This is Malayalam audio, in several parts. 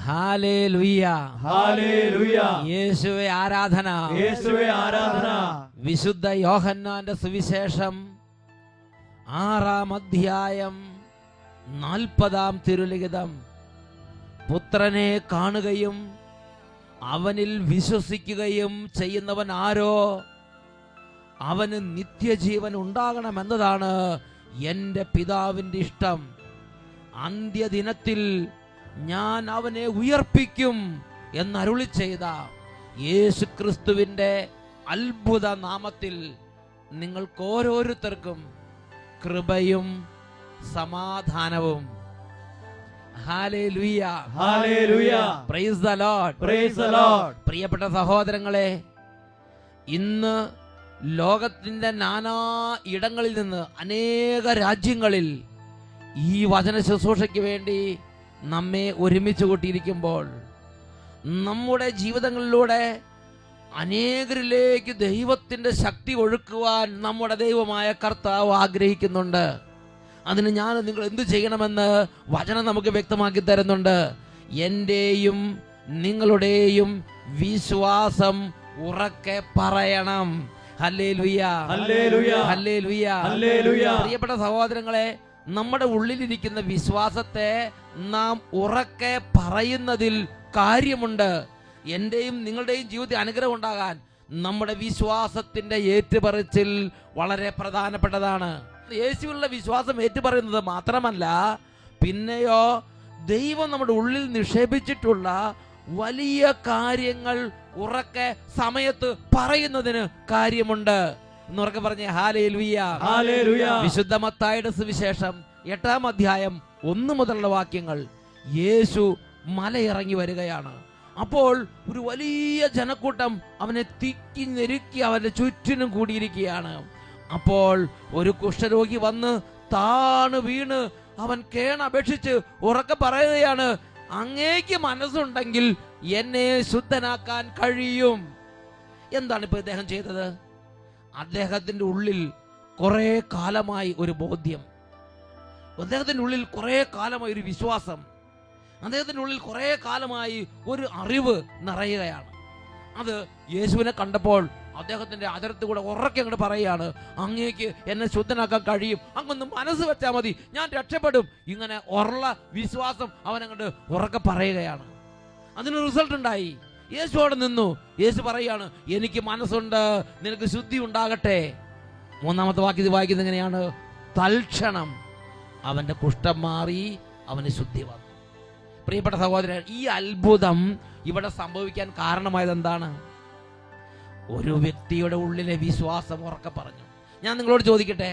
Hallelujah, hallelujah. യേശുവേ ആരാധന, യേശുവേ ആരാധന. വിശുദ്ധ യോഹന്നാന്റെ സുവിശേഷം 6-ാം അധ്യായം 40-ാം തിരുലിഖിതം. പുത്രനെ കാണുകയും അവനിൽ വിശ്വസിക്കുകയും ചെയ്യുന്നവൻ ആരോ അവന് നിത്യജീവൻ ഉണ്ടാകണമെന്നതാണ് എൻ്റെ പിതാവിൻ്റെ ഇഷ്ടം. അന്ത്യദിനത്തിൽ ഞാൻ അവനെ ഉയർപ്പിക്കും എന്നരുളി ചെയ്ത യേശുക്രിസ്തുവിൻ്റെ അത്ഭുത നാമത്തിൽ നിങ്ങൾക്ക് ഓരോരുത്തർക്കും കൃപയും സമാധാനവും. Hallelujah, hallelujah. Price the lord, praise the Lord. പ്രിയപ്പെട്ട സഹോദരങ്ങളെ, ഇന്ന് ലോകത്തിന്റെ നാനാ ഇടങ്ങളിൽ നിന്ന് അനേക രാജ്യങ്ങളിൽ ഈ വചന ശുശ്രൂഷയ്ക്ക് വേണ്ടി നമ്മെ ഒരുമിച്ച് കൂട്ടിയിരിക്കുമ്പോൾ നമ്മുടെ ജീവിതങ്ങളിലൂടെ അനേകരിലേക്ക് ദൈവത്തിന്റെ ശക്തി ഒഴുക്കുവാൻ നമ്മുടെ ദൈവമായ കർത്താവ് ആഗ്രഹിക്കുന്നുണ്ട്. അതിന് ഞാൻ നിങ്ങൾ എന്ത് ചെയ്യണമെന്ന് വചനം നമുക്ക് വ്യക്തമാക്കി തരുന്നുണ്ട്. എന്റെയും നിങ്ങളുടെയും വിശ്വാസം ഉറക്കെ പറയണം. Hallelujah, hallelujah, hallelujah, hallelujah. പ്രിയപ്പെട്ട സഹോദരങ്ങളെ, നമ്മുടെ ഉള്ളിലിരിക്കുന്ന വിശ്വാസത്തെ നാം ഉറക്കെ പറയുന്നതിൽ കാര്യമുണ്ട്. എന്റെയും നിങ്ങളുടെയും ജീവിതത്തിൽ അനുഗ്രഹം ഉണ്ടാകാൻ നമ്മുടെ വിശ്വാസത്തിന്റെ ഏറ്റുപറച്ചിൽ വളരെ പ്രധാനപ്പെട്ടതാണ്. യേശുവിലുള്ള വിശ്വാസം ഏറ്റുപറയുന്നത് മാത്രമല്ല, പിന്നെയോ ദൈവം നമ്മുടെ ഉള്ളിൽ നിക്ഷേപിച്ചിട്ടുള്ള വലിയ കാര്യങ്ങൾ ഉറക്കെ സമയത്ത് പറയുന്നതിന് കാര്യമുണ്ട്. എന്നുറക്കെ പറഞ്ഞേ ഹല്ലേലൂയ, ഹല്ലേലൂയ. വിശുദ്ധ മത്തായിയുടെ സുവിശേഷം 8-ാം അധ്യായം 1 മുതലുള്ള വാക്യങ്ങൾ. യേശു മലയിറങ്ങി വരികയാണ്. അപ്പോൾ ഒരു വലിയ ജനക്കൂട്ടം അവനെ തിക്കി ഞെരുക്കി അവന്റെ ചുറ്റിനും കൂടിയിരിക്കുകയാണ്. അപ്പോൾ ഒരു കുഷ്ഠരോഗി വന്ന് താണു വീണ് അവൻ കേണപേക്ഷിച്ച് ഉറക്കെ പറയുകയാണ്, അങ്ങേക്ക് മനസ്സുണ്ടെങ്കിൽ എന്നെ ശുദ്ധനാക്കാൻ കഴിയും. എന്താണ് ഇപ്പൊ ഇദ്ദേഹം ചെയ്തത്? അദ്ദേഹത്തിന്റെ ഉള്ളിൽ കുറെ കാലമായി ഒരു ബോധ്യം, അദ്ദേഹത്തിന്റെ ഉള്ളിൽ കുറെ കാലമായി ഒരു വിശ്വാസം, അദ്ദേഹത്തിന്റെ ഉള്ളിൽ കുറെ കാലമായി ഒരു അറിവ് നിറയുകയാണ്. അത് യേശുവിനെ കണ്ടപ്പോൾ അദ്ദേഹത്തിന്റെ അതിരത്തിൽ കൂടെ ഉറക്കെ അങ്ങോട്ട് പറയുകയാണ്, അങ്ങേക്ക് എന്നെ ശുദ്ധനാക്കാൻ കഴിയും, അങ്ങൊന്ന് മനസ്സ് വെച്ചാൽ മതി, ഞാൻ രക്ഷപ്പെടും. ഇങ്ങനെ ഉറള്ള വിശ്വാസം അവൻ അങ്ങോട്ട് ഉറക്കെ പറയുകയാണ്. അതിന് റിസൾട്ട് ഉണ്ടായി. യേശു അവിടെ നിന്നു. യേശു പറയാണ്, എനിക്ക് മനസ്സുണ്ട്, നിനക്ക് ശുദ്ധി ഉണ്ടാകട്ടെ. 3-ാമത്തെ വാക്യത്തിൽ വായിക്കുന്നത് എങ്ങനെയാണ്? തൽക്ഷണം അവന്റെ കുഷ്ഠം മാറി, അവന് ശുദ്ധി വന്നു. പ്രിയപ്പെട്ട സഹോദരൻ, ഈ അത്ഭുതം ഇവിടെ സംഭവിക്കാൻ കാരണമായത് എന്താണ്? ഒരു വ്യക്തിയുടെ ഉള്ളിലെ വിശ്വാസം ഉറക്കെ പറഞ്ഞു. ഞാൻ നിങ്ങളോട് ചോദിക്കട്ടെ,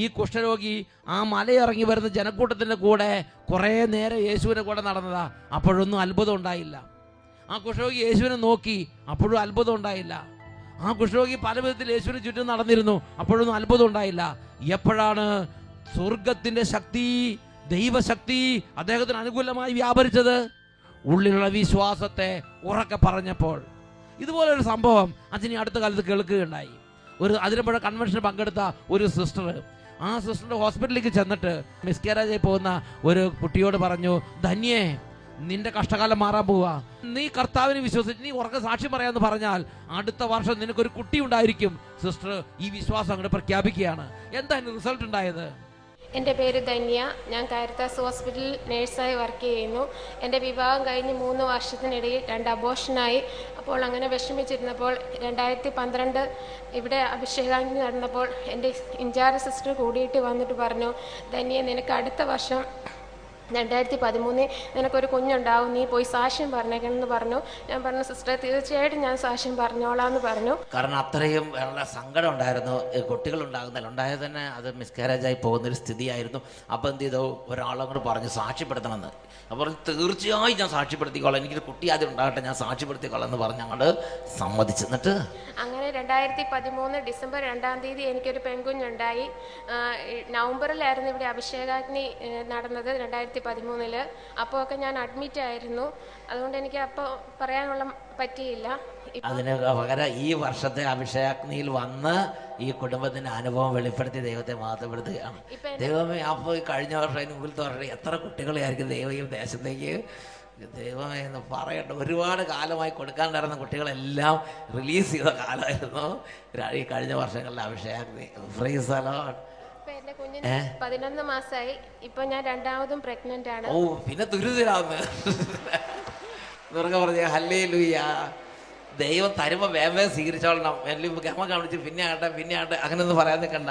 ഈ കുഷ്ഠരോഗി ആ മലയിറങ്ങി വരുന്ന ജനക്കൂട്ടത്തിന്റെ കൂടെ കുറെ നേരം യേശുവിന്റെ കൂടെ നടന്നതാ, അപ്പോഴൊന്നും അത്ഭുതം ഉണ്ടായില്ല. ആ കുഷ്ഠരോഗി യേശുവിനെ നോക്കി, അപ്പോഴും അത്ഭുതം ഉണ്ടായില്ല. ആ കുഷ്ഠരോഗി പല വിധത്തിൽ യേശുവിന് ചുറ്റും നടന്നിരുന്നു, അപ്പോഴൊന്നും അത്ഭുതം ഉണ്ടായില്ല. എപ്പോഴാണ് സ്വർഗത്തിന്റെ ശക്തി, ദൈവശക്തി അദ്ദേഹത്തിന് അനുകൂലമായി വ്യാപരിച്ചത്? ഉള്ളിലുള്ള വിശ്വാസത്തെ ഉറക്കെ പറഞ്ഞപ്പോൾ. ഇതുപോലൊരു സംഭവം അച്ഛനെ അടുത്ത കാലത്ത് കേൾക്കുകയുണ്ടായി. ഒരു അതിരമ്പുഴ കൺവെൻഷന് പങ്കെടുത്ത ഒരു സിസ്റ്റർ, ആ സിസ്റ്ററിന്റെ ഹോസ്പിറ്റലിലേക്ക് ചെന്നിട്ട് മിസ്കാരേജായി പോകുന്ന ഒരു കുട്ടിയോട് പറഞ്ഞു, ധന്യേ, നിന്റെ കഷ്ടകാലം മാറാൻ പോവാ, നീ കർത്താവിനെ വിശ്വസിച്ച് നീ ഉറക്കെ സാക്ഷ്യം പറയാന്ന് പറഞ്ഞാൽ അടുത്ത വർഷം നിനക്കൊരു കുട്ടി ഉണ്ടായിരിക്കും. സിസ്റ്റർ ഈ വിശ്വാസം അങ്ങോട്ട് പ്രഖ്യാപിക്കുകയാണ്. എന്താ അതിന് റിസൾട്ട് ഉണ്ടായത്? എൻ്റെ പേര് ധന്യ. ഞാൻ കാരിത്താസ് ഹോസ്പിറ്റലിൽ നേഴ്സായി വർക്ക് ചെയ്യുന്നു. എൻ്റെ വിവാഹം കഴിഞ്ഞ് 3 വർഷത്തിനിടയിൽ 2 അബോർഷനായി. അപ്പോൾ അങ്ങനെ വിഷമിച്ചിരുന്നപ്പോൾ 2012 ഇവിടെ അഭിഷേകാഗ്നി നടന്നപ്പോൾ എൻ്റെ ഇൻചാർജ് സിസ്റ്റർ കൂടിയിട്ട് വന്നിട്ട് പറഞ്ഞു, ധന്യ, നിനക്ക് അടുത്ത വർഷം 2013 നിനക്കൊരു കുഞ്ഞുണ്ടാവും, നീ പോയി സാക്ഷ്യം പറഞ്ഞേക്കണമെന്ന് പറഞ്ഞു. ഞാൻ പറഞ്ഞു, സിസ്റ്റർ തീർച്ചയായിട്ടും ഞാൻ സാക്ഷ്യം പറഞ്ഞോളാം എന്ന് പറഞ്ഞു. കാരണം അത്രയും സങ്കടം ഉണ്ടായിരുന്നു. കുട്ടികളുണ്ടാകുന്നില്ല, ഉണ്ടായത് തന്നെ അത് മിസ്കാരേജായി പോകുന്നൊരു സ്ഥിതിയായിരുന്നു. അപ്പം എന്ത് ചെയ്തു, ഒരാളങ്ങോട്ട് പറഞ്ഞു സാക്ഷ്യപ്പെടുത്തണമെന്ന്. അപ്പോൾ തീർച്ചയായും ഞാൻ സാക്ഷ്യപ്പെടുത്തിക്കോളാം, എനിക്കൊരു കുട്ടി ആദ്യം ഉണ്ടാകട്ടെ, ഞാൻ സാക്ഷ്യപ്പെടുത്തിക്കോളാം എന്ന് പറഞ്ഞ് അങ്ങോട്ട് സമ്മതിച്ചു. എന്നിട്ട് അങ്ങനെ 2013 ഡിസംബർ 2-ാം തീയതി എനിക്കൊരു പെൺകുഞ്ഞുണ്ടായി. നവംബറിലായിരുന്നു ഇവിടെ അഭിഷേകാഗ്നി നടന്നത് 2013. അപ്പോൾ ഒക്കെ ഞാൻ അഡ്മിറ്റ് ആയിരുന്നു. അതുകൊണ്ട് എനിക്ക് അപ്പോൾ പറയാനുള്ള പറ്റിയില്ല. അതിന് പകരം ഈ വർഷത്തെ അഭിഷേകാഗ്നിയിൽ വന്ന് ഈ കുടുംബത്തിന്റെ അനുഭവം വെളിപ്പെടുത്തി ദൈവത്തെ മഹത്വപ്പെടുത്തുകയാണ്. ദൈവമേ, അപ്പോൾ കഴിഞ്ഞ വർഷം അതിന് മുമ്പിലത്തെ വർഷം എത്ര കുട്ടികളെയായിരിക്കും ദൈവം ഈ ദേശത്തേക്ക് ദൈവമേ എന്ന് പറയട്ടെ, ഒരുപാട് കാലമായി കൊടുക്കാണ്ടായിരുന്ന കുട്ടികളെല്ലാം റിലീസ് ചെയ്ത കാലമായിരുന്നു ഈ കഴിഞ്ഞ വർഷങ്ങളിലെ അഭിഷേകാഗ്നി. Price the Lord. ഇപ്പൊ എന്റെ കുഞ്ഞിന് 11 മാസമായി. ഇപ്പൊ ഞാൻ രണ്ടാമതും പ്രഗ്നന്റ് ആണ്. ഓ, പിന്നെ ദുരിതരാന്ന് പറഞ്ഞ ഹല്ലേലൂയ. ദൈവം തരുമ്പോൾ വേഗം സ്വീകരിച്ചോളണം. ഗമ കാണിച്ച് പിന്നെ ആകട്ടെ അങ്ങനെയൊന്നും പറയാൻ നിൽക്കണ്ട.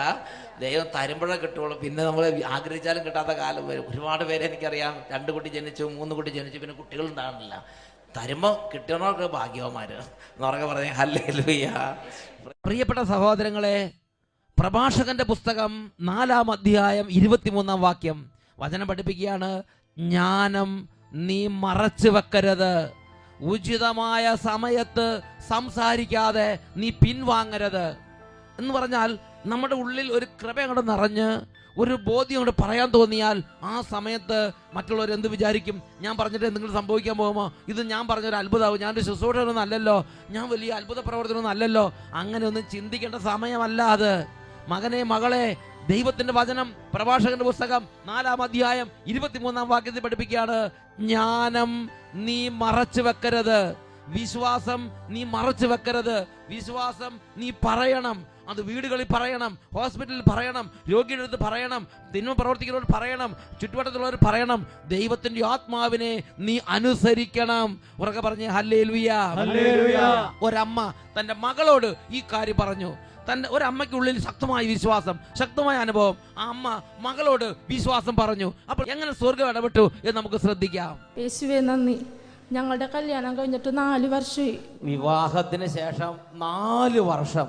ദൈവം തരുമ്പോഴേ കിട്ടുള്ളൂ. പിന്നെ നമ്മൾ ആഗ്രഹിച്ചാലും കിട്ടാത്ത കാലം വരും. ഒരുപാട് പേരെ എനിക്കറിയാം, 2 കുട്ടി ജനിച്ചു, 3 കുട്ടി ജനിച്ചു, പിന്നെ കുട്ടികളുണ്ടാകുന്നില്ല. തരുമ്പോൾ കിട്ടണവർക്ക് ഭാഗ്യവന്മാര് എന്ന് പറഞ്ഞ ഹല്ലേലൂയ. പ്രിയപ്പെട്ട സഹോദരങ്ങളെ, പ്രഭാഷകന്റെ പുസ്തകം 4-ാം അധ്യായം 23-ാം വാക്യം വചനം പഠിപ്പിക്കുകയാണ്, ജ്ഞാനം നീ മറച്ചു വെക്കരുത്, ഉചിതമായ സമയത്ത് സംസാരിക്കാതെ നീ പിൻവാങ്ങരുത്. എന്ന് പറഞ്ഞാൽ നമ്മുടെ ഉള്ളിൽ ഒരു കൃപ അങ്ങോട്ട് നിറഞ്ഞ് ഒരു ബോധ്യം അങ്ങോട്ട് പറയാൻ തോന്നിയാൽ ആ സമയത്ത് മറ്റുള്ളവർ എന്ത് വിചാരിക്കും, ഞാൻ പറഞ്ഞിട്ട് എന്തെങ്കിലും സംഭവിക്കാൻ പോകുമോ, ഇത് ഞാൻ പറഞ്ഞൊരു അത്ഭുതമാവും, ഞാനൊരു ശുശ്രൂഷയൊന്നും അല്ലല്ലോ, ഞാൻ വലിയ അത്ഭുത പ്രവർത്തനമൊന്നും അല്ലല്ലോ, അങ്ങനെയൊന്നും ചിന്തിക്കേണ്ട സമയമല്ല അത്. മകനെ മകളെ, ദൈവത്തിന്റെ വചനം പ്രഭാഷകന്റെ പുസ്തകം 4-ാം അധ്യായം 23-ാം വാക്യത്തിൽ പഠിപ്പിക്കുകയാണ്, ജ്ഞാനം നീ മറച്ചു വെക്കരുത്, വിശ്വാസം നീ മറച്ചു വെക്കരുത്, വിശ്വാസം നീ പറയണം. അത് വീടുകളിൽ പറയണം, ഹോസ്പിറ്റലിൽ പറയണം, രോഗിയുടെ അടുത്ത് പറയണം, തിന്മ പ്രവർത്തിക്കുന്നവർ പറയണം, ചുറ്റുവട്ടത്തുള്ളവർ പറയണം. ദൈവത്തിന്റെ ആത്മാവിനെ നീ അനുസരിക്കണം. ഉറക്കെ പറഞ്ഞേ ഹല്ലേലൂയ. ഒരമ്മ തന്റെ മകളോട് ഈ കാര്യം പറഞ്ഞു. തന്റെ ഒരമ്മയ്ക്കുള്ളിൽ ശക്തമായ വിശ്വാസം, ശക്തമായ അനുഭവം. ആ അമ്മ മകളോട് വിശ്വാസം പറഞ്ഞു. അപ്പോൾ എങ്ങനെ സ്വർഗ്ഗം ഇടപെട്ടു എന്ന് നമുക്ക് ശ്രദ്ധിക്കാം. യേശുവേ നന്ദി. ഞങ്ങളുടെ കല്യാണം കഴിഞ്ഞിട്ട് 4 വർഷമായി. വിവാഹത്തിന് ശേഷം 4 വർഷം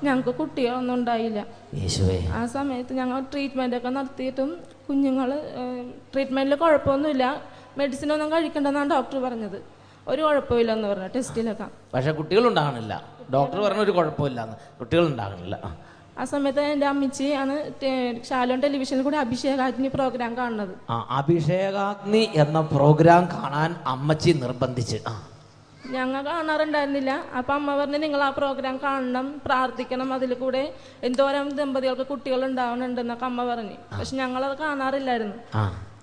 ഞങ്ങൾക്ക് കുട്ടികളൊന്നും ഉണ്ടായില്ല. യേശുവേ. ആ സമയത്ത് ഞങ്ങൾ ട്രീറ്റ്മെന്റ് ഒക്കെ നടത്തിയിട്ടും കുഞ്ഞുങ്ങൾ ട്രീറ്റ്മെന്റിൽ കുഴപ്പമൊന്നുമില്ല, മെഡിസിൻ ഒന്നും കഴിക്കണ്ടെന്നാണ് ഡോക്ടർ പറഞ്ഞത്. ഒരു കുഴപ്പമില്ലെന്ന് പറഞ്ഞു ടെസ്റ്റിലൊക്കെ. പക്ഷെ കുട്ടികളുണ്ടാകണില്ല. ഡോക്ടർ പറഞ്ഞ ഒരു കുഴപ്പമില്ല, കുട്ടികളുണ്ടാകണില്ല. ആ സമയത്ത് എൻ്റെ അമ്മച്ചിയാണ് ശാലോൺ ടെലിവിഷനിൽ കൂടെ അഭിഷേകാഗ്നി പ്രോഗ്രാം കാണുന്നത്. അഭിഷേകാഗ്നി എന്ന പ്രോഗ്രാം കാണാൻ അമ്മച്ചി നിർബന്ധിച്ച്. ഞങ്ങൾ കാണാറുണ്ടായിരുന്നില്ല. അപ്പം അമ്മ പറഞ്ഞു, നിങ്ങൾ ആ പ്രോഗ്രാം കാണണം, പ്രാർത്ഥിക്കണം, അതിൽ കൂടെ എന്തോരം ദമ്പതികൾക്ക് കുട്ടികൾ ഉണ്ടാവണുണ്ടെന്നൊക്കെ അമ്മ പറഞ്ഞു. പക്ഷെ ഞങ്ങളത് കാണാറില്ലായിരുന്നു.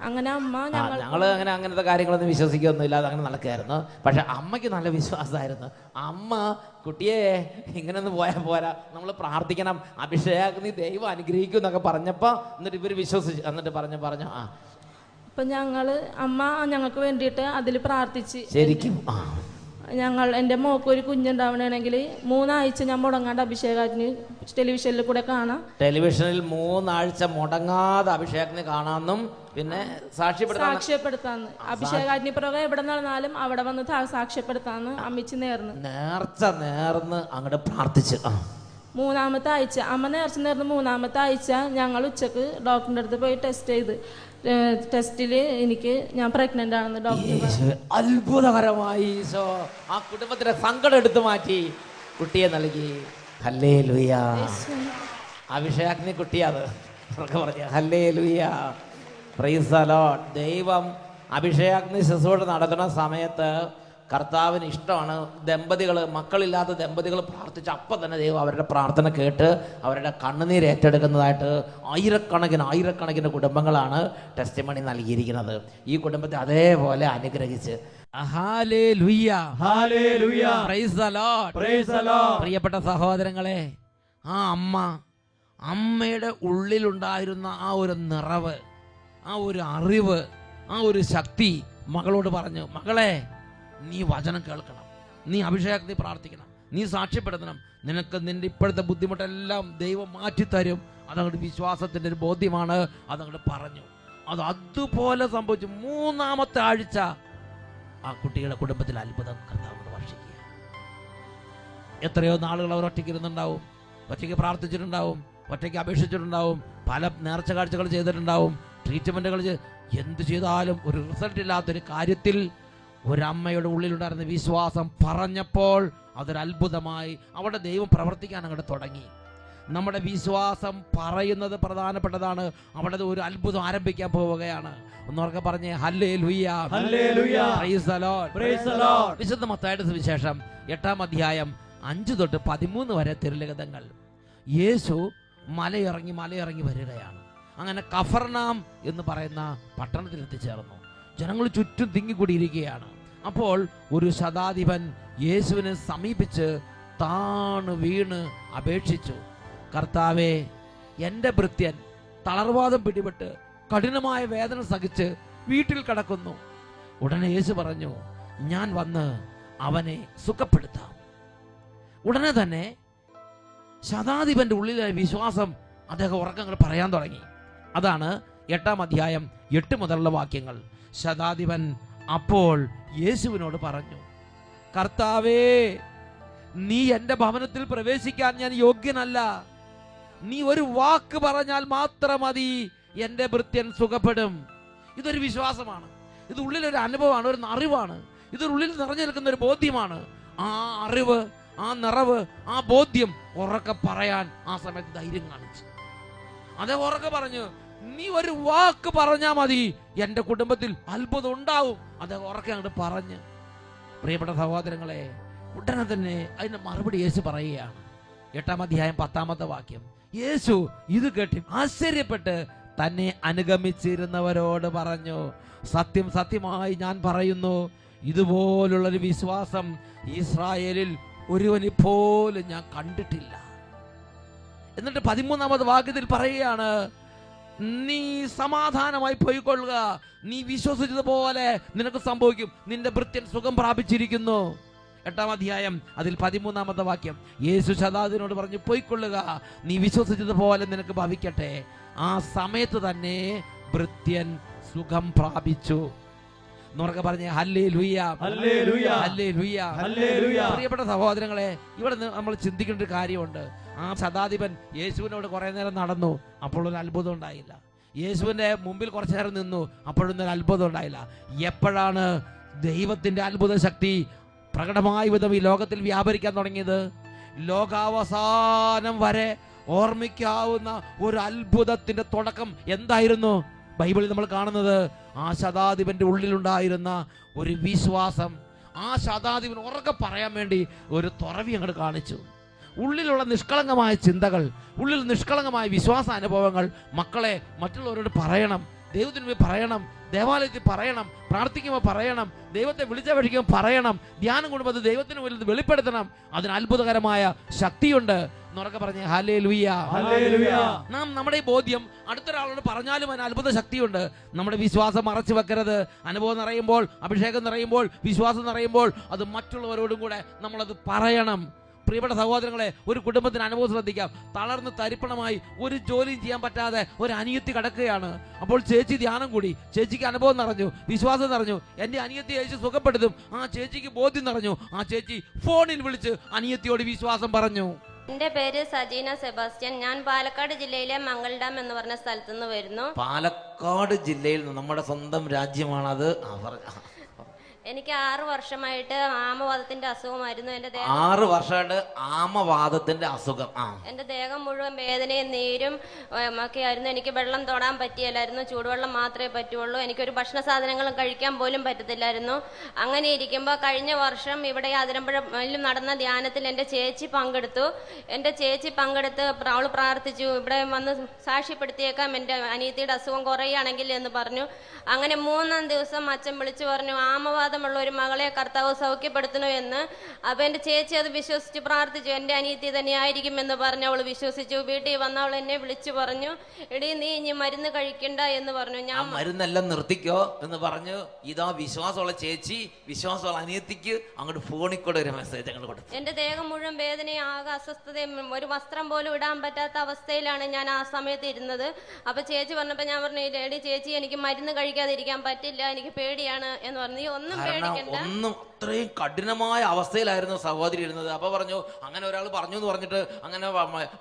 അങ്ങനെ അമ്മ ഞങ്ങള് അങ്ങനത്തെ കാര്യങ്ങളൊന്നും വിശ്വസിക്കൊന്നുമില്ല, അതങ്ങനെ നടക്കുകയായിരുന്നു. പക്ഷെ അമ്മയ്ക്ക് നല്ല വിശ്വാസമായിരുന്നു. അമ്മ കുട്ടിയെ ഇങ്ങനെയൊന്നും പോയാൽ പോരാ, നമ്മൾ പ്രാർത്ഥിക്കണം, അഭിഷേകാഗ്നി ദൈവം അനുഗ്രഹിക്കും എന്നൊക്കെ പറഞ്ഞപ്പോൾ എന്നിട്ട് ഇവർ വിശ്വസിച്ചു. എന്നിട്ട് പറഞ്ഞു അപ്പൊ അമ്മ ഞങ്ങൾക്ക് വേണ്ടിയിട്ട് അതിൽ പ്രാർത്ഥിച്ച്. ശരിക്കും എൻ്റെ മോക്ക് ഒരു കുഞ്ഞുണ്ടാവണമെങ്കിൽ 3 ആഴ്ച ഞാൻ മുടങ്ങാണ്ട് അഭിഷേകാഗ്നി ടെലിവിഷനിൽ കൂടെ കാണാം. ടെലിവിഷനിൽ 3 ആഴ്ച മുടങ്ങാതെ അഭിഷേകാഗ്നി കാണാമെന്നും പിന്നെ സാക്ഷ്യപ്പെടുത്താന്ന്. അഭിഷേകാഗ്നി പ്രോഗ്രാം എവിടെ നടന്നാലും അവിടെ വന്ന് സാക്ഷ്യപ്പെടുത്താന്ന് അമ്മിച്ച് നേർന്ന് അങ്ങോട്ട് പ്രാർത്ഥിച്ചു. 3-ാമത്തെ ആഴ്ച അമ്മ നേർന്ന് 3-ാമത്തെ ആഴ്ച ഞങ്ങൾ ഉച്ചക്ക് ഡോക്ടറിന്റെ അടുത്ത് പോയി ടെസ്റ്റ് ചെയ്ത്. ടെസ്റ്റില് ഞാൻ പ്രഗ്നന്റ് ആണെന്ന് ഡോക്ടർ. അത്ഭുതകരമായി ഈശോ ആ കുടുംബത്തിന്റെ സങ്കടം എടുത്തു മാറ്റി, കുട്ടിയെ നൽകി. ഹല്ലേലൂയ. അഭിഷേകാഗ്നി കുട്ടിയത് പറഞ്ഞ ഹല്ലേലൂയ. Price the Lord. ദൈവം അഭിഷേകാഗ്നി ശുശ്രൂഷ നടത്തുന്ന സമയത്ത് കർത്താവിന് ഇഷ്ടമാണ് മക്കളില്ലാത്ത ദമ്പതികൾ പ്രാർത്ഥിച്ച് അപ്പം തന്നെ ദൈവം അവരുടെ പ്രാർത്ഥന കേട്ട് അവരുടെ കണ്ണുനീര് ഏറ്റെടുക്കുന്നതായിട്ട് ആയിരക്കണക്കിന് കുടുംബങ്ങളാണ് ടെസ്റ്റിമണി നൽകിയിരിക്കുന്നത്. ഈ കുടുംബത്തെ അതേപോലെ അനുഗ്രഹിച്ച്. പ്രിയപ്പെട്ട സഹോദരങ്ങളെ, ആ അമ്മയുടെ ഉള്ളിലുണ്ടായിരുന്ന ആ ഒരു നിറവ്, ആ ഒരു അറിവ്, ആ ഒരു ശക്തി മകളോട് പറഞ്ഞു, മകളെ നീ വചനം കേൾക്കണം, നീ അഭിഷേകത്തിൽ പ്രാർത്ഥിക്കണം, നീ സാക്ഷ്യപ്പെടുത്തണം, നിനക്ക് നിന്റെ ഇപ്പോഴത്തെ ബുദ്ധിമുട്ടെല്ലാം ദൈവം മാറ്റിത്തരും. അതങ്ങോട്ട് വിശ്വാസത്തിൻ്റെ ഒരു ബോധ്യമാണ്. അതങ്ങോട്ട് പറഞ്ഞു. അതുപോലെ സംഭവിച്ചു. 3-ാമത്തെ ആഴ്ച ആ കുട്ടിയുടെ കുടുംബത്തിൽ അത്ഭുതം കർത്താവ് വർഷിക്കുക. എത്രയോ നാളുകൾ അവർ ഒറ്റയ്ക്ക് ഇരുന്നുണ്ടാവും, ഒറ്റയ്ക്ക് പ്രാർത്ഥിച്ചിട്ടുണ്ടാവും, ഒറ്റയ്ക്ക് അപേക്ഷിച്ചിട്ടുണ്ടാവും, പല നേർച്ച കാഴ്ചകൾ ചെയ്തിട്ടുണ്ടാവും, ട്രീറ്റ്മെൻറ്റുകൾ എന്ത് ചെയ്താലും ഒരു റിസൾട്ട് ഇല്ലാത്തൊരു കാര്യത്തിൽ ഒരമ്മയുടെ ഉള്ളിലുണ്ടായിരുന്ന വിശ്വാസം പറഞ്ഞപ്പോൾ അതൊരു അത്ഭുതമായി അവിടെ ദൈവം പ്രവർത്തിക്കാൻ അങ്ങോട്ട് തുടങ്ങി. നമ്മുടെ വിശ്വാസം പറയുന്നത് പ്രധാനപ്പെട്ടതാണ്. അവിടെ ഒരു അത്ഭുതം ആരംഭിക്കാൻ പോവുകയാണ്. ഒന്നോർക്കെ പറഞ്ഞേ ഹല്ലേലൂയ. Price the Lord. വിശുദ്ധ മത്തായിയുടെ സുവിശേഷം 8-ാം അധ്യായം 5 തൊട്ട് 13 വരെ തിരുലിഖിതങ്ങൾ. യേശു മലയിറങ്ങി വരികയാണ്. അങ്ങനെ കഫർനാം എന്ന് പറയുന്ന പട്ടണത്തിൽ എത്തിച്ചേർന്നു. ജനങ്ങൾ ചുറ്റും തിങ്ങിക്കൂടിയിരിക്കുകയാണ്. അപ്പോൾ ഒരു ശതാധിപൻ യേശുവിനെ സമീപിച്ച് താണു വീണ് അപേക്ഷിച്ചു, കർത്താവേ, എൻ്റെ ഭൃത്യൻ തളർവാദം പിടിപെട്ട് കഠിനമായ വേദന സഹിച്ച് വീട്ടിൽ കിടക്കുന്നു. ഉടനെ യേശു പറഞ്ഞു, ഞാൻ വന്ന് അവനെ സുഖപ്പെടുത്താം. ഉടനെ തന്നെ ശതാധിപന്റെ ഉള്ളിലെ വിശ്വാസം അദ്ദേഹം ഉറക്കങ്ങൾ പറയാൻ തുടങ്ങി. അതാണ് 8-ാം അധ്യായം 8 മുതലുള്ള വാക്യങ്ങൾ. ശതാധിപൻ അപ്പോൾ യേശുവിനോട് പറഞ്ഞു, കർത്താവേ, നീ എൻ്റെ ഭവനത്തിൽ പ്രവേശിക്കാൻ ഞാൻ യോഗ്യനല്ല. നീ ഒരു വാക്ക് പറഞ്ഞാൽ മാത്രം മതി, എൻ്റെ ഭൃത്യൻ സുഖപ്പെടും. ഇതൊരു വിശ്വാസമാണ്, ഇത് ഉള്ളിലൊരു അനുഭവമാണ്, ഒരു അറിവാണ്, ഇതൊരുള്ളിൽ നിറഞ്ഞു നിൽക്കുന്ന ഒരു ബോധ്യമാണ്. ആ അറിവ്, ആ നിറവ്, ആ ബോധ്യം ഉറക്കെ പറയാൻ ആ സമയത്ത് ധൈര്യം കാണിച്ചു. അതേ ഉറക്കെ പറഞ്ഞു, നീ ഒരു വാക്ക് പറഞ്ഞാൽ മതി, എൻ്റെ കുടുംബത്തിൽ അത്ഭുതം ഉണ്ടാവും. അദ്ദേഹം ഉറക്കെ അങ്ങോട്ട് പറഞ്ഞ്. പ്രിയപ്പെട്ട സഹോദരങ്ങളെ, ഉടനെ തന്നെ അതിന്റെ മറുപടി യേശു പറയുകയാണ്. 8-ാം അധ്യായം 10-ാമത്തെ വാക്യം. യേശു ഇത് കേട്ടി ആശ്ചര്യപ്പെട്ട് തന്നെ അനുഗമിച്ചിരുന്നവരോട് പറഞ്ഞു, സത്യം സത്യമായി ഞാൻ പറയുന്നു, ഇതുപോലുള്ളൊരു വിശ്വാസം ഇസ്രായേലിൽ ഒരുവന് പോലും ഞാൻ കണ്ടിട്ടില്ല. എന്നിട്ട് 13-ാമത്തെ വാക്യത്തിൽ പറയുകയാണ്, നീ സമാധാനമായി പോയിക്കൊള്ളുക, നീ വിശ്വസിച്ചതുപോലെ നിനക്ക് സംഭവിക്കും, നിന്റെ ഭൃത്യൻ സുഖം പ്രാപിച്ചിരിക്കുന്നു. 8-ാം അധ്യായം അതിൽ 13-ാമത്തെ വാക്യം. യേശു ശതാധിപനോട് പറഞ്ഞു, പോയിക്കൊള്ളുക, നീ വിശ്വസിച്ചതുപോലെ നിനക്ക് ഭവിക്കട്ടെ. ആ സമയത്ത് തന്നെ ഭൃത്യൻ സുഖം പ്രാപിച്ചു. എന്നൊക്കെ പറഞ്ഞേ, ഹല്ലേലൂയ, ഹല്ലേലൂയ, ഹല്ലേലൂയ, ഹല്ലേലൂയ. പ്രിയപ്പെട്ട സഹോദരങ്ങളെ, ഇവിടെ നമ്മൾ ചിന്തിക്കേണ്ട ഒരു കാര്യമുണ്ട്. ആ ശതാധിപൻ യേശുവിനോട് കുറെ നേരം നടന്നു, അപ്പോഴൊരു അത്ഭുതം ഉണ്ടായില്ല. യേശുവിന്റെ മുമ്പിൽ കുറച്ചു നേരം നിന്നു, അപ്പോഴൊന്നും ഒരു അത്ഭുതം ഉണ്ടായില്ല. എപ്പോഴാണ് ദൈവത്തിന്റെ അത്ഭുത ശക്തി പ്രകടമായ വിധം ഈ ലോകത്തിൽ വ്യാപരിക്കാൻ തുടങ്ങിയത്? ലോകാവസാനം വരെ ഓർമ്മിക്കാവുന്ന ഒരു അത്ഭുതത്തിന്റെ തുടക്കം എന്തായിരുന്നു? ബൈബിളിൽ നമ്മൾ കാണുന്നത് ആ ശതാധിപന്റെ ഉള്ളിലുണ്ടായിരുന്ന ഒരു വിശ്വാസം. ആ ശതാധിപൻ ഉറക്കെ പറയാൻ വേണ്ടി ഒരു തുറവി അങ്ങോട്ട് കാണിച്ചു. ഉള്ളിലുള്ള നിഷ്കളങ്കമായ ചിന്തകൾ, ഉള്ളിൽ നിഷ്കളങ്കമായ വിശ്വാസ അനുഭവങ്ങൾ മക്കളെ മറ്റുള്ളവരോട് പറയണം, ദൈവത്തിന് മുമ്പിൽ പറയണം, ദേവാലയത്തിൽ പറയണം, പ്രാർത്ഥിക്കുമ്പോൾ പറയണം, ദൈവത്തെ വിളിച്ചപേക്ഷിക്കുമ്പോൾ പറയണം, ധ്യാനം കൊണ്ടുമ്പോൾ അത് ദൈവത്തിന് മുന്നിൽ വെളിപ്പെടുത്തണം. അതിന് അത്ഭുതകരമായ ശക്തിയുണ്ട്. എന്നൊക്കെ പറഞ്ഞേ, ഹല്ലേലൂയ, ഹല്ലേലൂയ. നാം നമ്മുടെ ഈ ബോധ്യം അടുത്തൊരാളോട് പറഞ്ഞാലും അതിന് അത്ഭുത ശക്തിയുണ്ട്. നമ്മുടെ വിശ്വാസം മറച്ചു വെക്കരുത്. അനുഭവം നിറയുമ്പോൾ, അഭിഷേകം നിറയുമ്പോൾ, വിശ്വാസം നിറയുമ്പോൾ അത് മറ്റുള്ളവരോടും കൂടെ നമ്മളത് പറയണം. പ്രിയപ്പെട്ട സഹോദരങ്ങളെ, ഒരു കുടുംബത്തിന് അനുഭവം ശ്രദ്ധിക്കാം. തളർന്ന് തരിപ്പണമായി ഒരു ജോലിയും ചെയ്യാൻ പറ്റാതെ ഒരു അനിയത്തി കിടക്കുകയാണ്. അപ്പോൾ ചേച്ചി ധ്യാനം കൂടി, ചേച്ചിക്ക് അനുഭവം നിറഞ്ഞു, വിശ്വാസം നിറഞ്ഞു, എൻ്റെ അനിയത്തി ചേച്ചി സുഖപ്പെടുത്തും. ആ ചേച്ചിക്ക് ബോധ്യം നിറഞ്ഞു. ആ ചേച്ചി ഫോണിൽ വിളിച്ച് അനിയത്തിയോട് വിശ്വാസം പറഞ്ഞു. എന്റെ പേര് സജീന സെബാസ്റ്റ്യൻ. ഞാൻ പാലക്കാട് ജില്ലയിലെ മംഗൾഡാം എന്ന് പറഞ്ഞ സ്ഥലത്തു നിന്ന് വരുന്നു. പാലക്കാട് ജില്ലയിൽ നമ്മുടെ സ്വന്തം രാജ്യമാണത്. എനിക്ക് 6 വർഷമായിട്ട് ആമവാദത്തിന്റെ അസുഖമായിരുന്നു. 6 വർഷമായിട്ട് ആമവാദത്തിന്റെ അസുഖം. എന്റെ ദേഹം മുഴുവൻ വേദനയും നീരും ഒക്കെ ആയിരുന്നു. എനിക്ക് വെള്ളം തൊടാൻ പറ്റിയല്ലായിരുന്നു, ചൂടുവെള്ളം മാത്രമേ പറ്റുള്ളൂ. എനിക്കൊരു ഭക്ഷണ സാധനങ്ങളും കഴിക്കാൻ പോലും പറ്റത്തില്ലായിരുന്നു. അങ്ങനെ ഇരിക്കുമ്പോൾ കഴിഞ്ഞ വർഷം ഇവിടെ അതിരമ്പുഴയിലും നടന്ന ധ്യാനത്തിൽ എൻ്റെ ചേച്ചി പങ്കെടുത്തു. എൻ്റെ ചേച്ചി പങ്കെടുത്ത് അവൾ പ്രാർത്ഥിച്ചു, ഇവിടെ വന്ന് സാക്ഷ്യപ്പെടുത്തിയേക്കാം, എൻ്റെ അനിയത്തിയുടെ അസുഖം കുറയുകയാണെങ്കിൽ എന്ന് പറഞ്ഞു. അങ്ങനെ 3-ാം ദിവസം അച്ഛൻ വിളിച്ചു പറഞ്ഞു, ആമവാദമുള്ള ഒരു മകളെ കർത്താവ് സൗഖ്യപ്പെടുത്തണു എന്ന്. അപ്പൊ എൻ്റെ ചേച്ചി അത് വിശ്വസിച്ച് പ്രാർത്ഥിച്ചു. എൻ്റെ അനിയത്തി തന്നെയായിരിക്കും എന്ന് പറഞ്ഞ് അവൾ വിശ്വസിച്ചു. വീട്ടിൽ വന്ന അവൾ എന്നെ വിളിച്ചു പറഞ്ഞു, എടീ നീ ഇനി മരുന്ന് കഴിക്കണ്ട എന്ന് പറഞ്ഞു. ഞാൻ മരുന്നെല്ലാം നിർത്തിക്കോ എന്ന് പറഞ്ഞു. ഇതാ വിശ്വാസമുള്ള ചേച്ചി വിശ്വാസമുള്ള അനിയത്തിക്ക് അങ്ങോട്ട് ഫോണിൽ കൂടെ ഒരു മെസ്സേജ് അങ്ങോട്ട് കൊടുത്തു. എൻ്റെ ദേഹം മുഴുവൻ വേദനയും ആകെ അസ്വസ്ഥതയും, ഒരു വസ്ത്രം പോലും ഇടാൻ പറ്റാത്ത അവസ്ഥയിലാണ് ഞാൻ ആ സമയത്ത് ഇരുന്നത്. അപ്പൊ ചേച്ചി പറഞ്ഞപ്പോ ഞാൻ പറഞ്ഞു, എടി ചേച്ചി, എനിക്ക് മരുന്ന് കഴിക്കാതിരിക്കാൻ പറ്റില്ല, എനിക്ക് പേടിയാണ് എന്ന് പറഞ്ഞു. നീ ഒന്നും ഒന്നും അത്രയും കഠിനമായ അവസ്ഥയിലായിരുന്നു സഹോദരി ഇരുന്നത്. അപ്പൊ പറഞ്ഞു, അങ്ങനെ ഒരാൾ പറഞ്ഞു എന്ന് പറഞ്ഞിട്ട് അങ്ങനെ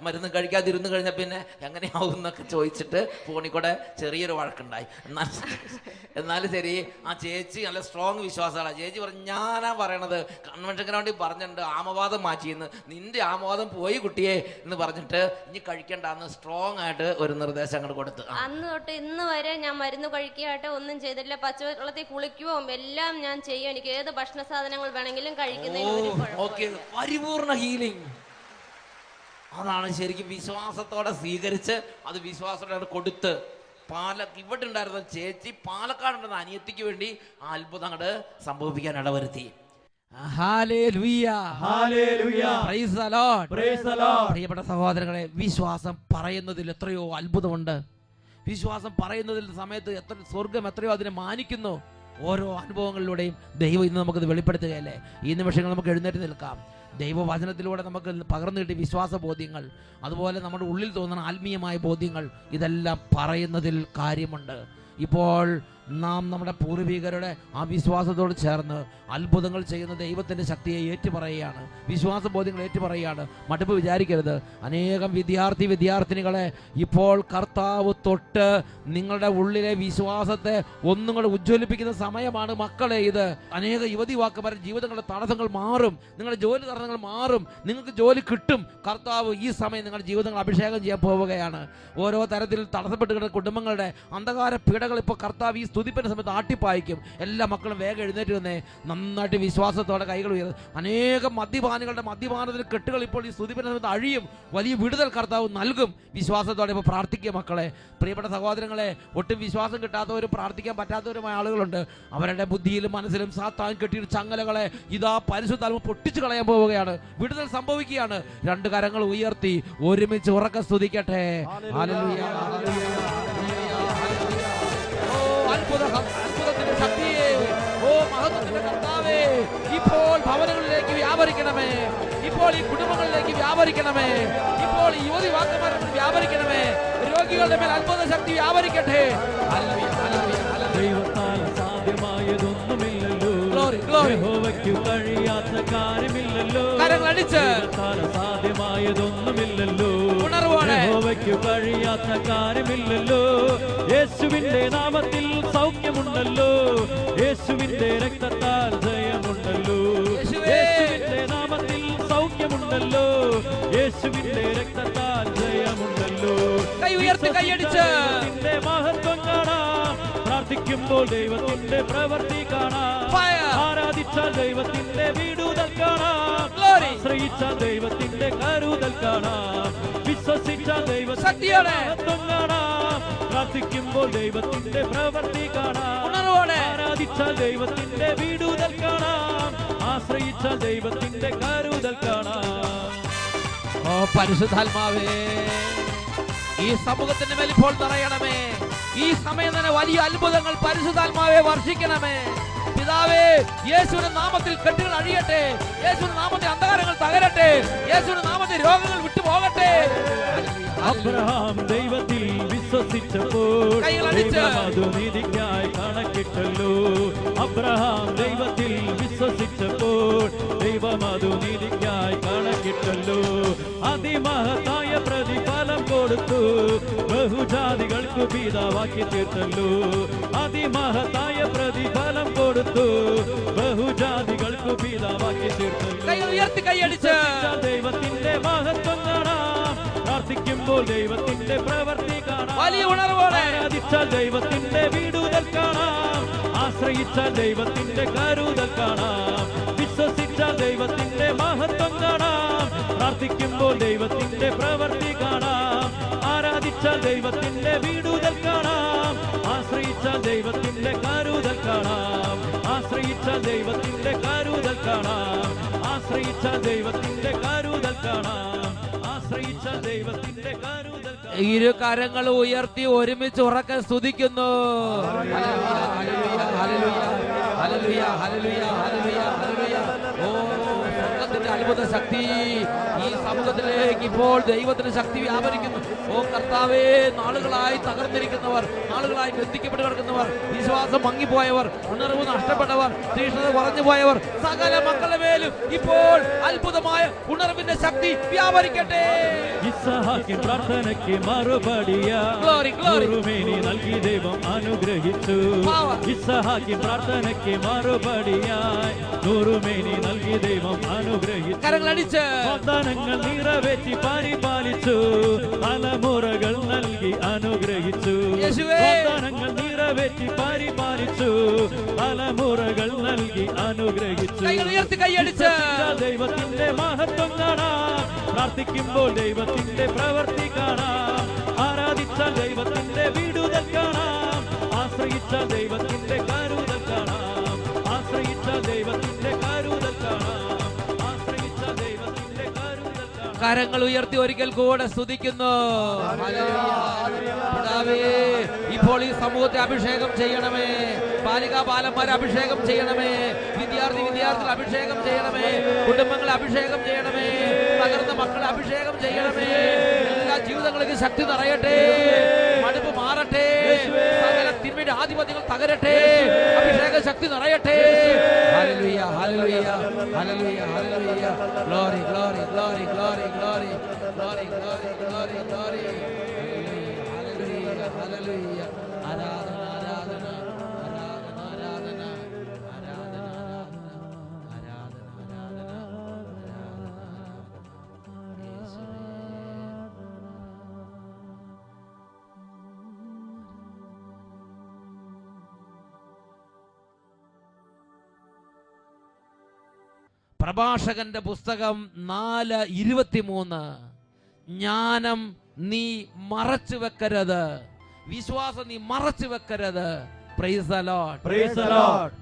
മരുന്ന് കഴിക്കാതിരുന്നു കഴിഞ്ഞ പിന്നെ എങ്ങനെയാവും എന്നൊക്കെ ചോദിച്ചിട്ട് ഫോണിൽ കൂടെ ചെറിയൊരു വഴക്കുണ്ടായി. എന്നാലും ശരി, ആ ചേച്ചി നല്ല സ്ട്രോങ് വിശ്വാസമാണ്. ചേച്ചി പറഞ്ഞു, ഞാനാ പറയണത്, കൺവെൻഷൻ ഗ്രൗണ്ടിൽ പറഞ്ഞിട്ടുണ്ട് ആമവാദം മാറ്റിയെന്ന്, നിന്റെ ആമവാദം പോയി കുട്ടിയെ എന്ന് പറഞ്ഞിട്ട് ഇനി കഴിക്കണ്ടെന്ന് സ്ട്രോങ് ആയിട്ട് ഒരു നിർദ്ദേശം അങ്ങോട്ട് കൊടുത്തു. അന്ന് തൊട്ട് ഇന്ന് വരെ ഞാൻ മരുന്ന് കഴിക്കുകയായിട്ട് ഒന്നും ചെയ്തില്ല. പച്ചവെള്ളത്തിൽ കുളിക്കുകയോ എല്ലാം ഞാൻ ചെയ്യും. എനിക്ക് ഏത് ഭക്ഷണ സാധനങ്ങൾ വേണമെങ്കിലും കഴിക്കുന്നതിന് പരിപൂർണ ഹീലിംഗ്. അതാണ് ശരിക്കും വിശ്വാസത്തോടെ സ്വീകരിച്ച് അത് വിശ്വാസത്തോടെ കൊടുത്ത് ഇവിടെ ഉണ്ടായിരുന്ന ചേച്ചി പാലക്കാടുണ്ടെന്ന അനിയത്തിക്ക് വേണ്ടി ആ അത്ഭുതം അങ്ങോട്ട് സംഭവിക്കാൻ ഇടവരുത്തി. പ്രിയപ്പെട്ട സഹോദരങ്ങളെ, വിശ്വാസം പറയുന്നതിൽ എത്രയോ അത്ഭുതമുണ്ട്. വിശ്വാസം പറയുന്നതിൽ സമയത്ത് സ്വർഗം എത്രയോ അതിനെ മാനിക്കുന്നു. ഓരോ അനുഭവങ്ങളിലൂടെയും ദൈവം ഇന്ന് നമുക്കത് വെളിപ്പെടുത്തുകയല്ലേ. ഈ നിമിഷങ്ങൾ നമുക്ക് എഴുന്നേറ്റ് നിൽക്കാം. ദൈവവചനത്തിലൂടെ നമുക്ക് പകർന്നു കിട്ടിയ വിശ്വാസ ബോധ്യങ്ങൾ, അതുപോലെ നമ്മുടെ ഉള്ളിൽ തോന്നുന്ന ആത്മീയമായ ബോധ്യങ്ങൾ, ഇതെല്ലാം പറയുന്നതിൽ കാര്യമുണ്ട്. ഇപ്പോൾ നാം നമ്മുടെ പൂർവികരുടെ ആ വിശ്വാസത്തോട് ചേർന്ന് അത്ഭുതങ്ങൾ ചെയ്യുന്ന ദൈവത്തിൻ്റെ ശക്തിയെ ഏറ്റുപറയുകയാണ്, വിശ്വാസ ബോധ്യങ്ങൾ ഏറ്റുപറയുകയാണ്. മടുപ്പ് വിചാരിക്കരുത്. അനേകം വിദ്യാർത്ഥിനികളെ ഇപ്പോൾ കർത്താവ് തൊട്ട് നിങ്ങളുടെ ഉള്ളിലെ വിശ്വാസത്തെ ഒന്നും കൂടെ ഉജ്ജ്വലിപ്പിക്കുന്ന സമയമാണ് മക്കളെ ഇത്. അനേക യുവതിവാക്കന്മാരുടെ ജീവിതങ്ങളുടെ തടസ്സങ്ങൾ മാറും, നിങ്ങളുടെ ജോലി തടസ്സങ്ങൾ മാറും, നിങ്ങൾക്ക് ജോലി കിട്ടും. കർത്താവ് ഈ സമയം നിങ്ങളുടെ ജീവിതങ്ങൾ അഭിഷേകം ചെയ്യാൻ പോവുകയാണ്. ഓരോ തരത്തിൽ തടസ്സപ്പെട്ട് കിടക്കുന്ന കുടുംബങ്ങളുടെ അന്ധകാര പീഡകൾ ഇപ്പോൾ കർത്താവ് ഈ സ്തുതിപ്പിന്റെ സമയത്ത് ആട്ടിപ്പായിക്കും. എല്ലാ മക്കളും വേഗം എഴുന്നേറ്റ് വന്നേ, നന്നായിട്ട് വിശ്വാസത്തോടെ കൈകൾ ഉയർത്തും. അനേകം മദ്യപാനികളുടെ മദ്യപാനത്തിന് കെട്ടുകൾ ഇപ്പോൾ ഈ സ്തുതിപ്പിന്റെ സമയത്ത് അഴിയും. വലിയ വിടുതൽ കർത്താവ് നൽകും. വിശ്വാസത്തോടെ ഇപ്പോൾ പ്രാർത്ഥിക്കുക മക്കളെ. പ്രിയപ്പെട്ട സഹോദരങ്ങളെ, ഒട്ടും വിശ്വാസം കിട്ടാത്തവരും പ്രാർത്ഥിക്കാൻ പറ്റാത്തവരുമായ ആളുകളുണ്ട്. അവരുടെ ബുദ്ധിയിലും മനസ്സിലും സാത്താൻ കെട്ടിയ ചങ്ങലകളെ ഇതാ പരിശുദ്ധാത്മ പൊട്ടിച്ചു കളയാൻ പോവുകയാണ്. വിടുതൽ സംഭവിക്കുകയാണ്. രണ്ട് കരങ്ങൾ ഉയർത്തി ഒരുമിച്ച് ഉറക്കെ സ്തുതിക്കട്ടെ. ഹല്ലേലൂയ, ഹല്ലേലൂയ, അത്ഭുതത്തിന്റെ ശക്തിയെ, ഓ മഹത്വത്തിന്റെ കർത്താവേ, ഇപ്പോൾ ഭവനങ്ങളിലേക്ക് വ്യാപരിക്കണമേ, ഇപ്പോൾ ഈ കുടുംബങ്ങളിലേക്ക് വ്യാപരിക്കണമേ, ഇപ്പോൾ ഈ യുവതി വാക്കന്മാരുടെ വ്യാപരിക്കണമേ. രോഗികളുടെ മേൽ അത്ഭുത ശക്തി വ്യാപരിക്കട്ടെ. ദൈവത്താൽ സാധ്യമായതൊന്നുമില്ലല്ലോ, യഹോവയ്ക്കു കഴിയാത്ത കാര്യമില്ലല്ലോ. ദൈവത്താൽ സാധ്യമായതൊന്നുമില്ലല്ലോ, യഹോവയ്ക്കു കഴിയാത്ത കാര്യമില്ലല്ലോ. യേശുവിന്റെ നാമത്തിൽ സൗഖ്യമുണ്ടല്ലോ, യേശുവിന്റെ രക്തത്താൽ ജയമുണ്ടല്ലോ. യേശുവിന്റെ നാമത്തിൽ സൗഖ്യമുണ്ടല്ലോ, യേശുവിന്റെ രക്തത്താൽ ജയമുണ്ടല്ലോ. ദൈവത്തിന്റെ മഹത്വം കാണാം, പ്രാർത്ഥിക്കുമ്പോൾ ദൈവത്തിന്റെ പ്രവൃത്തി കാണാം, ആരാധിച്ചാൽ ദൈവത്തിന്റെ വിടുതൽ കാണാം, ആശ്രയിച്ചാൽ ദൈവത്തിന്റെ കരുതൽ കാണാം, വിശ്വസിച്ചാൽ ദൈവത്തിന്റെ മഹത്വം കാണാം, പ്രാർത്ഥിക്കുമ്പോൾ ദൈവത്തിന്റെ പ്രവൃത്തി കാണാം, ആരാധിച്ചാൽ ദൈവത്തിന്റെ വിടുതൽ കാണാം, ആശ്രയിച്ചാൽ ദൈവത്തിന്റെ കരുതൽ കാണാം. ഓ പരിശുദ്ധാത്മാവേ, ഈ സമൂഹത്തിന്റെ മേൽ ഇപ്പോൾ നിറയണമേ. ഈ സമയം തന്നെ വലിയ അത്ഭുതങ്ങൾ പരിശുദ്ധാത്മാവെ വർഷിക്കണമേ. പിതാവേ, യേശുവിന്റെ നാമത്തിൽ കെട്ടുകൾ അഴിയട്ടെ, യേശുവിന്റെ നാമത്തിൽ അന്ധകാരങ്ങൾ തകരട്ടെ, യേശുവിന്റെ നാമത്തിൽ രോഗങ്ങൾ വിട്ടുപോകട്ടെ. അബ്രഹാം ദൈവത്തിൽ വിശ്വസിച്ചപ്പോൾ ദൈവം നീതിക്കായി കണക്കിട്ടല്ലോ. അബ്രഹാം ദൈവത്തിൽ വിശ്വസിച്ചപ്പോൾ ദൈവം അതു നീതിക്കായി കണക്കിട്ടല്ലോ. അതിമഹത്തായ പ്രതിഫലം കൊടുത്തു, ബഹുജാതികൾക്കു പിതാവാക്കി തീർത്തല്ലോ. അതിമഹത്തായ പ്രതിഫലം കൊടുത്തു, ബഹുജാതികൾക്കു പിതാവാക്കി തീർത്തല്ലോ. ദൈവത്തിന്റെ മഹത്വം കാണാം, പ്രാർത്ഥിക്കുമ്പോൾ ദൈവത്തിന്റെ പ്രവൃത്തി കാണാം, ആരാധിച്ചാൽ ദൈവത്തിന്റെ വിടുതൽ കാണാം, ആശ്രയിച്ചാൽ ദൈവത്തിന്റെ കരുതൽ കാണാം, വിശ്വസിച്ചാൽ ദൈവത്തിന്റെ മഹത്വം കാണാം, പ്രാർത്ഥിക്കുമ്പോൾ ദൈവത്തിന്റെ പ്രവൃത്തി കാണാം, ആരാധിച്ചാൽ ദൈവത്തിന്റെ വിടുതൽ കാണാം, ആശ്രയിച്ചാൽ ദൈവത്തിന്റെ കരുതൽ കാണാം, ആശ്രയിച്ചാൽ ദൈവത്തിന്റെ കരുതൽ കാണാം, ആശ്രയിച്ചാൽ ദൈവത്തിന്റെ കരുതൽ കാണാം, ആശ്രയിച്ചാൽ ദൈവത്തിന്റെ കരുതൽ. ഇരു കരങ്ങൾ ഉയർത്തി ഒരുമിച്ച് ഉറക്കെ സ്തുതിക്കുന്നു. അത്ഭുത ശക്തി ഈ സമൂഹത്തിലേക്ക് ഇപ്പോൾ ദൈവത്തിന്റെ ശക്തി വ്യാപരിക്കുന്നു. ഓ കർത്താവേ, നാളുകളായി തകർന്നിരിക്കുന്നവർ, നാളുകളായി ബന്ധിക്കപ്പെട്ട് കിടക്കുന്നവർ, വിശ്വാസം മങ്ങിപ്പോയവർ, ഉണർവ് നഷ്ടപ്പെട്ടവർ, തീഷ്ണത കുറഞ്ഞു പോയവർ, സകല മക്കളുടെ മേലും ഇപ്പോൾ അത്ഭുതമായ ഉണർവിന്റെ ശക്തി വ്യാപരിക്കട്ടെ. ഇസ്ഹാക്കിൻ പ്രാർത്ഥനയ്ക്ക് മറുപടിയായി നൽകി ദൈവം അനുഗ്രഹിച്ചു. ഇസ്ഹാക്കിൻ പ്രാർത്ഥനയ്ക്ക് മറുപടിയായി നൂറുമേനി നൽകി ദൈവം അനുഗ്രഹിച്ചു. വാഗ്ദാനങ്ങൾ നിറവേറ്റി പരിപാലിച്ചു, തലമുറകൾ നൽകി അനുഗ്രഹിച്ചു. വാഗ്ദാനങ്ങൾ നിറവേറ്റി പരിപാലിച്ചു, തലമുറകൾ നൽകി അനുഗ്രഹിച്ചു. ദൈവത്തിന്റെ മഹത്വം കാണാം, പ്രാർത്ഥിക്കുമ്പോൾ ദൈവത്തിന്റെ പ്രവൃത്തി കാണാം, ആരാധി ആശ്രയിച്ചാൽ ദൈവത്തിന്റെ വിടുതൽ കാണാം, ആശ്രയിച്ചാൽ ദൈവത്തിന്റെ കരുതൽ കാണാം, ആശ്രയിച്ചാൽ ദൈവത്തിന്റെ കരുതൽ കാണാം, ആശ്രയിച്ചാൽ ദൈവത്തിന്റെ കരുതൽ കാണാം. കരങ്ങൾ ഉയർത്തി ഒരിക്കൽ കൂടെ സ്തുതിക്കുന്നു. ഇപ്പോൾ ഈ സമൂഹത്തെ അഭിഷേകം ചെയ്യണമേ, ബാലികാ ബാലന്മാരെ അഭിഷേകം ചെയ്യണമേ, വിദ്യാർത്ഥികൾ അഭിഷേകം ചെയ്യണമേ, കുടുംബങ്ങളെ അഭിഷേകം ചെയ്യണമേ, തകർന്ന മക്കളെ അഭിഷേകം ചെയ്യണമേ. എല്ലാ ജീവിതങ്ങളിലേക്ക് ശക്തി നിറയട്ടെ, മടുപ്പ് മാറട്ടെ, സകല തിന്മയുടെ ആധിപത്യങ്ങൾ തകരട്ടെ, അഭിഷേക ശക്തി നിറയട്ടെ. Hallelujah, hallelujah, hallelujah, hallelujah. Glory, glory, glory, glory, glory, glory, glory, glory, glory. Hallelujah, hallelujah. ആരാധന, ആരാധന, ആരാധന, ആരാധന, ആരാധന, ആരാധന, ആരാധന, ആരാധന. യേശുവേ. പ്രഭാഷകന്റെ പുസ്തകം 4:23. ജ്ഞാനം നീ മറച്ചു വെക്കരുത്, വിശ്വാസം നീ മറച്ചു വെക്കരുത്. Praise the lord, praise the lord.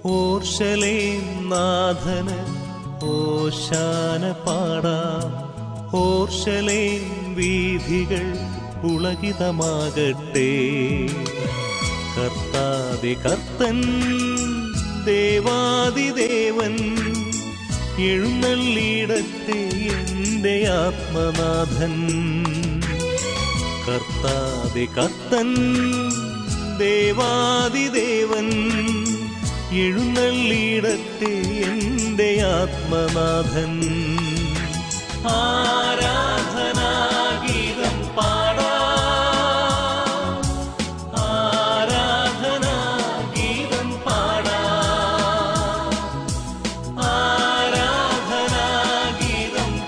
ഓർശലേം നാഥന് ഓശാന പാടാം, ഓർശലേം വീഥികൾ പുളകിതമാകട്ടെ. കർത്താവേ കർത്തൻ ദേവാദിദേവൻ എഴുന്നള്ളിയിടട്ടെ എൻ്റെ ആത്മനാഥൻ. കർത്താവേ കർത്തൻ ദേവാദിദേവൻ എഴുന്നള്ളിയിടട്ടെ എൻ്റെ ആത്മനാഥൻ. ആരാധനാഗീതം പാടാം, ആരാധനാഗീതം പാടാം, ആരാധനാഗീതം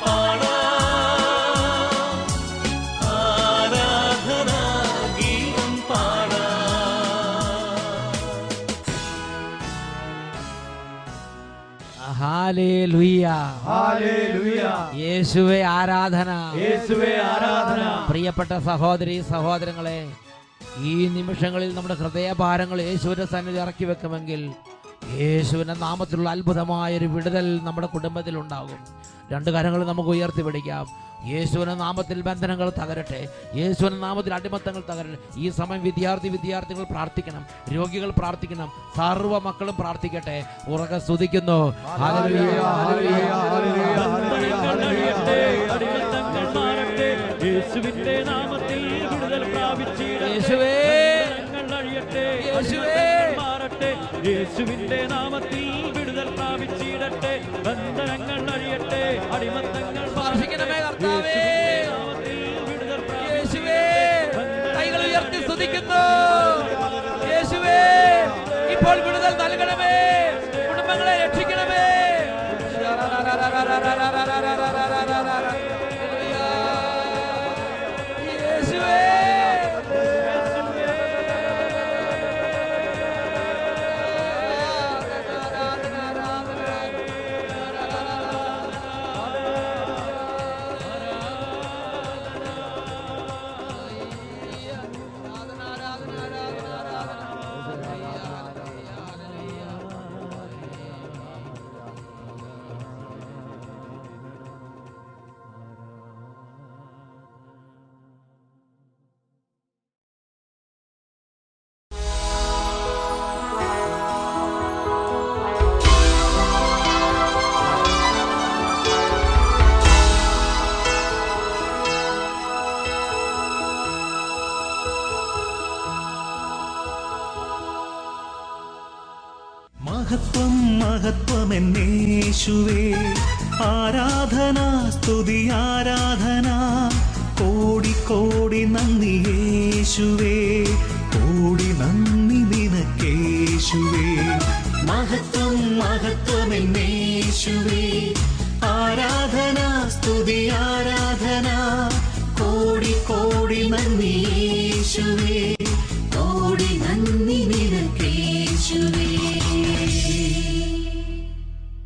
പാടാം, ആരാധനാഗീതം പാടാം. Hallelujah, hallelujah. യേശുവേ ആരാധന, യേശുവേ ആരാധന. പ്രിയപ്പെട്ട സഹോദരി സഹോദരങ്ങളെ, ഈ നിമിഷങ്ങളിൽ നമ്മുടെ ഹൃദയഭാരങ്ങൾ യേശുവിന്റെ സന്നിധി ഇറക്കി വെക്കുമെങ്കിൽ യേശുവിന്റെ നാമത്തിലുള്ള അത്ഭുതമായൊരു വിടുതൽ നമ്മുടെ കുടുംബത്തിൽ ഉണ്ടാകും. രണ്ട് കരങ്ങൾ നമുക്ക് ഉയർത്തി പിടിക്കാം. യേശുവിന്റെ നാമത്തിൽ ബന്ധനങ്ങൾ തകരട്ടെ, യേശുവിന്റെ നാമത്തിൽ അടിമത്തങ്ങൾ തകരട്ടെ. ഈ സമയം വിദ്യാർത്ഥികൾ പ്രാർത്ഥിക്കണം, രോഗികൾ പ്രാർത്ഥിക്കണം, സർവ്വ മക്കളും പ്രാർത്ഥിക്കട്ടെ. ഉറക്കെ സ്തുതിക്കുന്നു. ഹല്ലേലൂയ, ഹല്ലേലൂയ, ഹല്ലേലൂയ, യേശുവിന്റെ നാമത്തിൽ വിടുതൽ പ്രാപിച്ചിടട്ടെ. യേശുവേ, യേശുവേ മാറട്ടെ. യേശുവിന്റെ നാമത്തിൽ വിടുതൽ പ്രാപിച്ചിടട്ടെ. ബന്ധനങ്ങൾ അഴിയട്ടെ, അടിമത്തങ്ങൾ സ്പർശിക്കണമേ കർത്താവേ. യേശുവേ, കൈകൾ ഉയർത്തി സ്തുതിക്കുന്നു. യേശുവേ, ഇപ്പോൾ വിടുതൽ നൽകണമേ, കുടുംബങ്ങളെ രക്ഷിക്കണമേ. യേശുവേ, മഹത്വം മഹത്വം എന്നേശുവേ, ആരാധന സ്തുതി ആരാധന, കോടി കോടി നന്ദി യേശുവേ, കോടി നന്ദി നിനക്കേശുവേ. മഹത്വം മഹത്വം എന്നേശുവേ, ആരാധന സ്തുതി ആരാധന, കോടി കോടി നന്ദി യേശുവേ.